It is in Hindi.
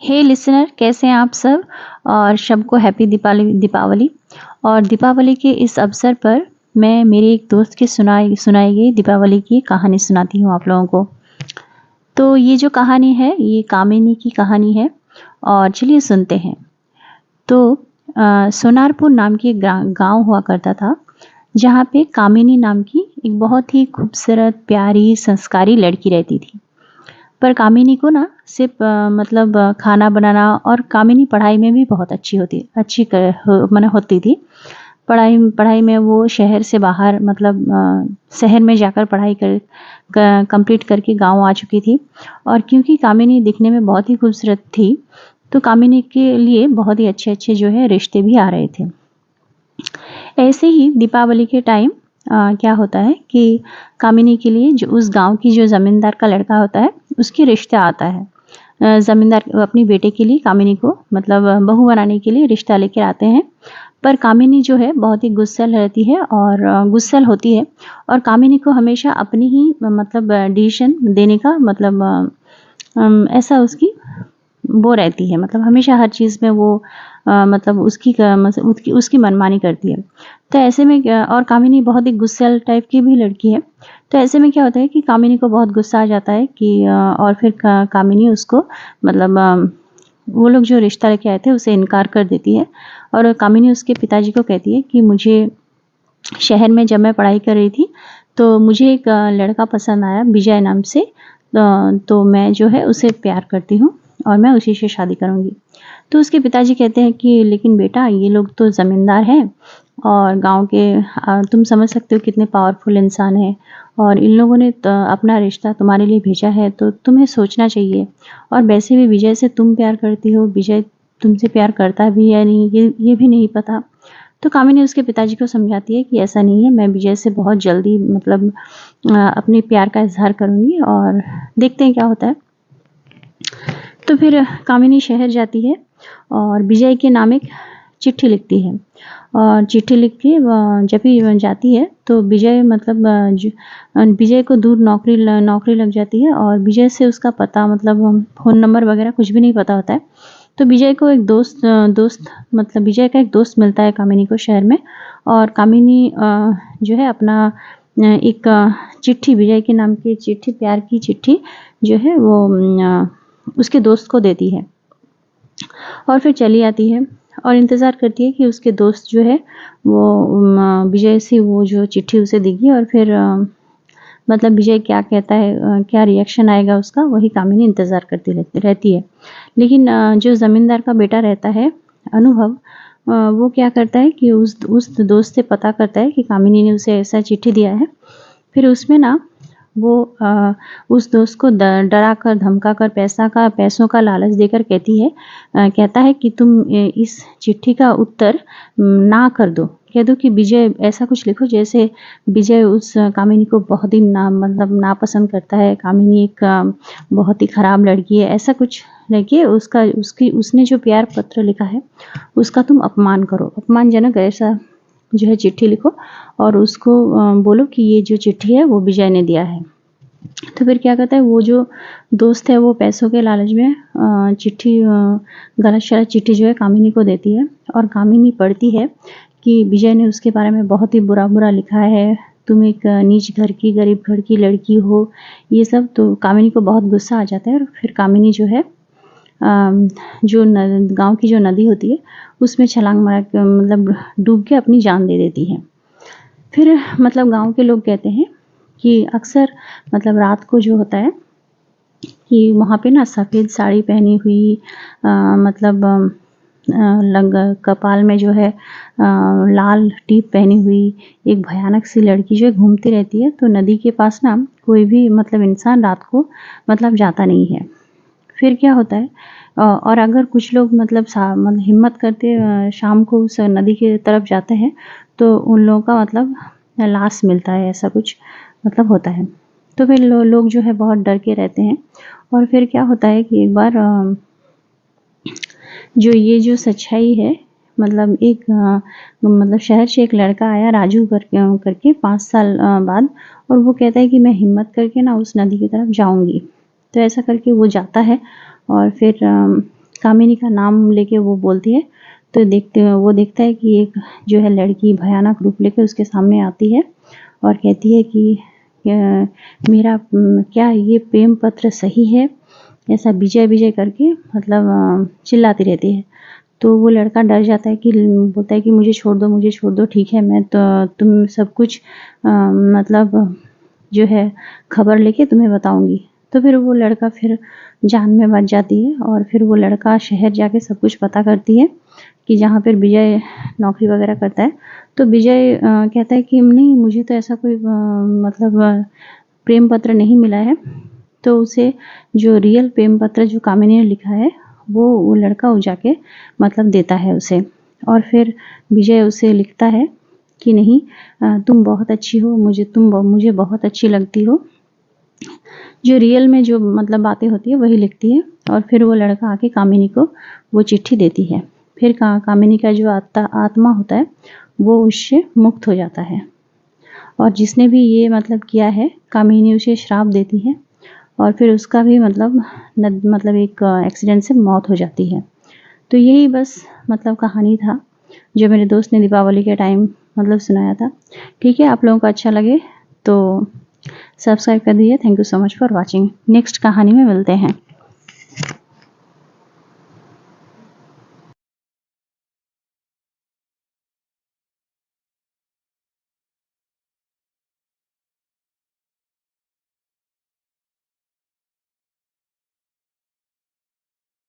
हे लिसनर, कैसे हैं आप सब। और सबको हैप्पी दीपावली दीपावली। और दीपावली के इस अवसर पर मैं मेरी एक दोस्त की सुनाई सुनाई गई दीपावली की कहानी सुनाती हूँ आप लोगों को। तो ये जो कहानी है ये कामिनी की कहानी है। और चलिए सुनते हैं। तो सोनारपुर नाम की एक गांव हुआ करता था, जहाँ पे कामिनी नाम की एक बहुत ही खूबसूरत प्यारी संस्कारी लड़की रहती थी। पर कामिनी को ना सिर्फ खाना बनाना, और कामिनी पढ़ाई में भी बहुत माने होती थी। पढ़ाई पढ़ाई में वो शहर से बाहर शहर में जाकर पढ़ाई कर कंप्लीट करके गांव आ चुकी थी। और क्योंकि कामिनी दिखने में बहुत ही खूबसूरत थी, तो कामिनी के लिए बहुत ही अच्छे अच्छे जो है रिश्ते भी आ रहे थे। ऐसे ही दीपावली के टाइम क्या होता है कि कामिनी के लिए जो उस गांव की जो ज़मींदार का लड़का होता है उसकी रिश्ता आता है। ज़मींदार अपनी बेटे के लिए कामिनी को बहू बनाने के लिए रिश्ता लेकर आते हैं। पर कामिनी जो है बहुत ही गुस्सैल रहती है और गुस्सैल होती है। और कामिनी को हमेशा अपनी ही डिसीजन देने का ऐसा उसकी वो रहती है, हमेशा हर चीज़ में वो उसकी मनमानी करती है। तो ऐसे में और कामिनी बहुत ही गुस्सैल टाइप की भी लड़की है। तो ऐसे में क्या होता है कि कामिनी को बहुत गुस्सा आ जाता है कि और फिर कामिनी उसको वो लोग जो रिश्ता लेके आए थे उसे इनकार कर देती है। और कामिनी उसके पिताजी को कहती है कि मुझे शहर में जब मैं पढ़ाई कर रही थी तो मुझे एक लड़का पसंद आया विजय नाम से। तो मैं जो है उसे प्यार करती हूँ और मैं उसी से शादी करूँगी। तो उसके पिताजी कहते हैं कि लेकिन बेटा, ये लोग तो ज़मींदार हैं और गांव के तुम समझ सकते हो कितने पावरफुल इंसान हैं, और इन लोगों ने अपना रिश्ता तुम्हारे लिए भेजा है, तो तुम्हें सोचना चाहिए। और वैसे भी विजय से तुम प्यार करती हो, विजय तुमसे प्यार करता भी है नहीं ये भी नहीं पता। तो कामिनी उसके पिताजी को समझाती है कि ऐसा नहीं है, मैं विजय से बहुत जल्दी अपने प्यार का इजहार करूँगी और देखते हैं क्या होता है। तो फिर कामिनी शहर जाती है और विजय के नाम एक चिट्ठी लिखती है। और चिट्ठी लिख के जब भी जाती है तो विजय विजय को दूर नौकरी लग जाती है, और विजय से उसका पता फ़ोन नंबर वगैरह कुछ भी नहीं पता होता है। तो विजय को एक विजय का एक दोस्त मिलता है कामिनी को शहर में। और कामिनी जो है अपना एक चिट्ठी, विजय के नाम की चिट्ठी, प्यार की चिट्ठी जो है वो उसके दोस्त को देती है। और फिर चली आती है और इंतज़ार करती है कि उसके दोस्त जो है वो विजय से वो जो चिट्ठी उसे देगी, और फिर विजय क्या कहता है, क्या रिएक्शन आएगा उसका, वही कामिनी इंतज़ार करती रहती है। लेकिन जो ज़मींदार का बेटा रहता है अनुभव, वो क्या करता है कि उस दोस्त से पता करता है कि कामिनी ने उसे ऐसा चिट्ठी दिया है। फिर उसमें ना वो उस दोस्त को डरा कर धमका कर पैसों का लालच देकर कहता है कि तुम इस चिट्ठी का उत्तर ना कर दो, कह दो कि विजय, ऐसा कुछ लिखो जैसे विजय उस कामिनी को बहुत ही नापसंद करता है, कामिनी एक बहुत ही ख़राब लड़की है, ऐसा कुछ लिखिए। उसने जो प्यार पत्र लिखा है उसका तुम अपमान करो, अपमानजनक ऐसा जो है चिट्ठी लिखो, और उसको बोलो कि ये जो चिट्ठी है वो विजय ने दिया है। तो फिर क्या कहता है, वो जो दोस्त है वो पैसों के लालच में गलत शलत चिट्ठी जो है कामिनी को देती है। और कामिनी पढ़ती है कि विजय ने उसके बारे में बहुत ही बुरा लिखा है, तुम एक नीच घर की, गरीब घर की लड़की हो, ये सब। तो कामिनी को बहुत गुस्सा आ जाता है और फिर कामिनी जो है जो गांव की जो नदी होती है उसमें छलांग मार डूब के अपनी जान दे देती है। फिर गांव के लोग कहते हैं कि अक्सर रात को जो होता है कि वहाँ पे ना सफ़ेद साड़ी पहनी हुई कपाल में जो है लाल टीप पहनी हुई एक भयानक सी लड़की जो है घूमती रहती है। तो नदी के पास ना कोई भी इंसान रात को जाता नहीं है। फिर क्या होता है, और अगर कुछ लोग हिम्मत करते शाम को उस नदी की तरफ जाते हैं तो उन लोगों का लाश मिलता है, ऐसा कुछ होता है। तो फिर लोग जो है बहुत डर के रहते हैं। और फिर क्या होता है कि एक बार जो ये जो सच्चाई है, एक शहर से एक लड़का आया राजू करके 5 साल बाद, और वो कहता है कि मैं हिम्मत करके ना उस नदी की तरफ जाऊंगी। तो ऐसा करके वो जाता है और फिर कामिनी का नाम लेके वो बोलती है, तो वो देखता है कि एक जो है लड़की भयानक रूप लेके उसके सामने आती है और कहती है कि मेरा क्या ये प्रेम पत्र सही है, ऐसा विजय विजय करके मतलब चिल्लाती रहती है। तो वो लड़का डर जाता है कि बोलता है कि मुझे छोड़ दो, ठीक है, मैं तो तुम सब कुछ मतलब जो है खबर लेके तुम्हें बताऊंगी। तो फिर वो लड़का फिर जान में बच जाती है और फिर वो लड़का शहर जाके सब कुछ पता करती है कि जहाँ पर विजय नौकरी वगैरह करता है। तो विजय कहता है कि नहीं, मुझे तो ऐसा कोई मतलब प्रेम पत्र नहीं मिला है। तो उसे जो रियल प्रेम पत्र जो कामिनी ने लिखा है वो लड़का जाके मतलब देता है उसे। और फिर विजय उसे लिखता है कि नहीं, तुम बहुत अच्छी हो, मुझे बहुत अच्छी लगती हो। जो रियल में जो मतलब बातें होती है वही लिखती है। और फिर वो लड़का आके कामिनी को वो चिट्ठी देती है। फिर कामिनी का जो आत्मा होता है वो उससे मुक्त हो जाता है। और जिसने भी ये मतलब किया है, कामिनी उसे श्राप देती है और फिर उसका भी मतलब एक एक्सीडेंट से मौत हो जाती है। तो यही बस मतलब कहानी था जो मेरे दोस्त ने दीपावली के टाइम मतलब सुनाया था। ठीक है, आप लोगों को अच्छा लगे तो सब्सक्राइब कर दीजिए। Thank you so much for watching. Next कहानी में मिलते हैं।